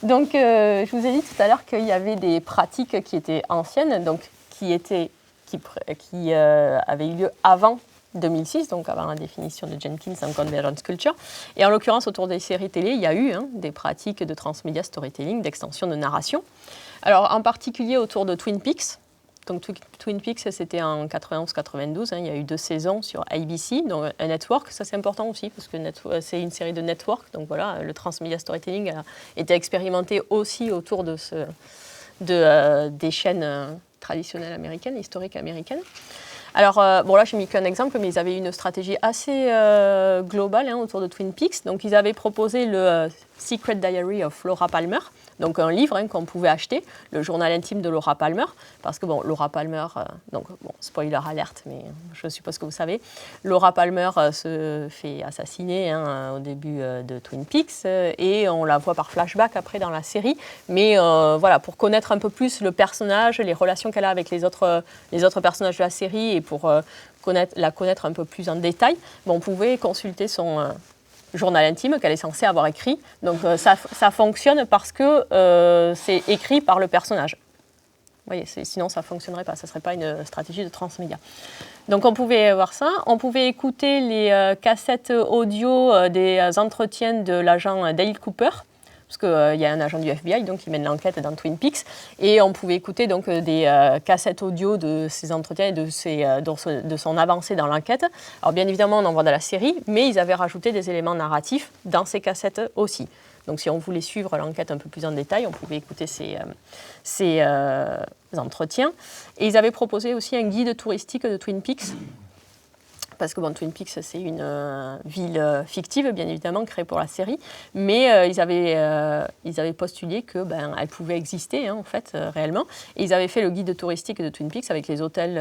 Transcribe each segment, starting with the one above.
Donc, je vous ai dit tout à l'heure qu'il y avait des pratiques qui étaient anciennes, donc qui avaient eu lieu avant 2006, donc avant la définition de Jenkins en Convergence Culture. Et en l'occurrence, autour des séries télé, il y a eu des pratiques de transmédia storytelling, d'extension de narration. Alors, en particulier autour de Twin Peaks. Donc, Twin Peaks, c'était en 91-92. Il y a eu 2 saisons sur ABC, donc un network. Ça, c'est important aussi, parce que c'est une série de network. Donc, voilà, le transmedia storytelling a été expérimenté aussi autour de des chaînes traditionnelles américaines, historiques américaines. Alors, là, je n'ai mis qu'un exemple, mais ils avaient une stratégie assez globale autour de Twin Peaks. Donc, ils avaient proposé le Secret Diary of Laura Palmer, donc un livre qu'on pouvait acheter, le journal intime de Laura Palmer, parce que Laura Palmer, spoiler alerte, mais je suppose que vous savez, Laura Palmer se fait assassiner au début de Twin Peaks, et on la voit par flashback après dans la série, mais pour connaître un peu plus le personnage, les relations qu'elle a avec les autres personnages de la série, et pour la connaître un peu plus en détail, on pouvait consulter son journal intime qu'elle est censée avoir écrit. Donc ça fonctionne parce que c'est écrit par le personnage. Vous voyez, sinon ça ne fonctionnerait pas, ça ne serait pas une stratégie de transmédia. Donc on pouvait voir ça, on pouvait écouter les cassettes audio des entretiens de l'agent Dale Cooper, parce qu'il y a un agent du FBI qui mène l'enquête dans Twin Peaks, et on pouvait écouter des cassettes audio de ses entretiens et de son avancée dans l'enquête. Alors bien évidemment, on en voit dans la série, mais ils avaient rajouté des éléments narratifs dans ces cassettes aussi. Donc si on voulait suivre l'enquête un peu plus en détail, on pouvait écouter ces entretiens. Et ils avaient proposé aussi un guide touristique de Twin Peaks, parce que Twin Peaks, c'est une ville fictive, bien évidemment, créée pour la série, mais ils avaient postulé qu'elle pouvait exister, en fait, réellement. Et ils avaient fait le guide touristique de Twin Peaks avec les hôtels,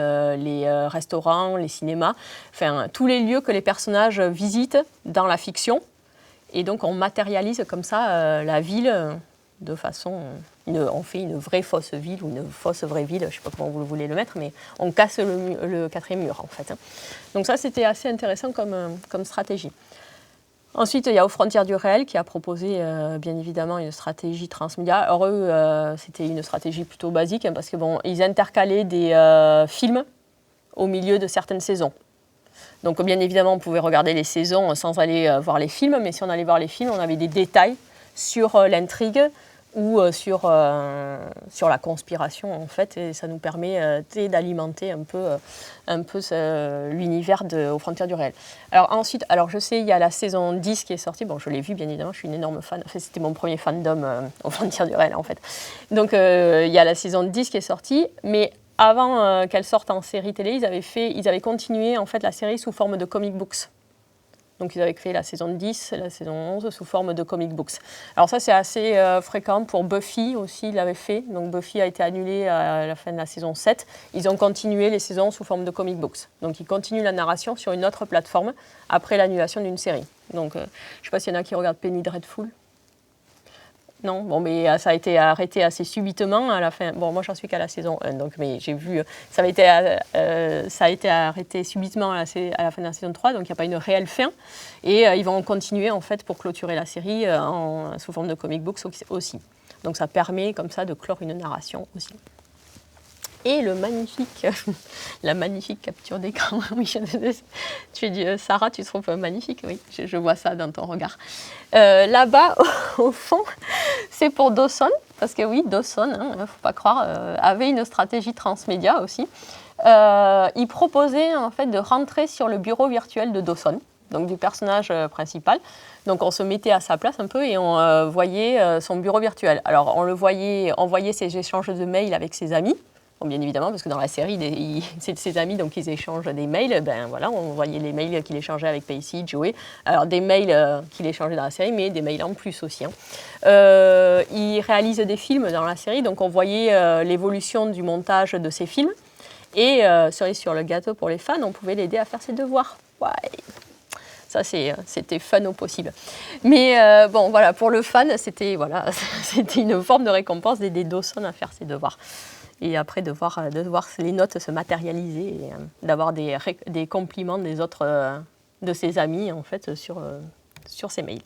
les restaurants, les cinémas, enfin, tous les lieux que les personnages visitent dans la fiction. Et donc, on matérialise comme ça la ville de façon... on fait une vraie fausse ville ou une fausse vraie ville, je ne sais pas comment vous voulez le mettre, mais on casse le 4e mur, en fait. Donc ça, c'était assez intéressant comme stratégie. Ensuite, il y a Aux frontières du réel qui a proposé, bien évidemment, une stratégie transmédia. Alors eux, c'était une stratégie plutôt basique, parce que ils intercalaient des films au milieu de certaines saisons. Donc, bien évidemment, on pouvait regarder les saisons sans aller voir les films, mais si on allait voir les films, on avait des détails sur l'intrigue ou sur la conspiration, en fait, et ça nous permet d'alimenter un peu l'univers Aux frontières du réel. Alors ensuite, je sais, il y a la saison 10 qui est sortie, je l'ai vue, bien évidemment, je suis une énorme fan, enfin, c'était mon premier fandom Aux frontières du réel, en fait. Donc, il y a la saison 10 qui est sortie, mais avant qu'elle sorte en série télé, ils avaient continué, en fait, la série sous forme de comic books. Donc, ils avaient créé la saison 10, la saison 11 sous forme de comic books. Alors ça, c'est assez fréquent pour Buffy aussi, ils l'avaient fait. Donc, Buffy a été annulée à la fin de la saison 7. Ils ont continué les saisons sous forme de comic books. Donc, ils continuent la narration sur une autre plateforme après l'annulation d'une série. Donc, je ne sais pas s'il y en a qui regardent Penny Dreadful. Non, mais ça a été arrêté assez subitement à la fin. Moi, j'en suis qu'à la saison 1, mais j'ai vu, ça a été arrêté subitement à la fin de la saison 3, donc il n'y a pas une réelle fin. Et ils vont continuer, en fait, pour clôturer la série sous forme de comic books aussi. Donc ça permet, comme ça, de clore une narration aussi. Et la magnifique capture d'écran. Oui, tu dis, Sarah, tu trouves magnifique? Oui, je vois ça dans ton regard. Là-bas, au fond, c'est pour Dawson, parce que oui, Dawson, il ne faut pas croire, avait une stratégie transmédia aussi. Il proposait en fait de rentrer sur le bureau virtuel de Dawson, donc du personnage principal. Donc on se mettait à sa place un peu et on voyait son bureau virtuel. Alors on voyait ses échanges de mails avec ses amis. Bon, bien évidemment, parce que dans la série, c'est de ses amis, donc ils échangent des mails. On voyait les mails qu'il échangeait avec Pacey, Joey. Alors, des mails qu'il échangeait dans la série, mais des mails en plus aussi. Il réalise des films dans la série, donc on voyait l'évolution du montage de ces films. Et cerise sur le gâteau pour les fans, on pouvait l'aider à faire ses devoirs. Ouais. Ça, c'était fun au possible. Mais pour le fan, c'était une forme de récompense d'aider Dawson à faire ses devoirs. et après de voir les notes se matérialiser et d'avoir des compliments des autres de ses amis en fait sur ces mails.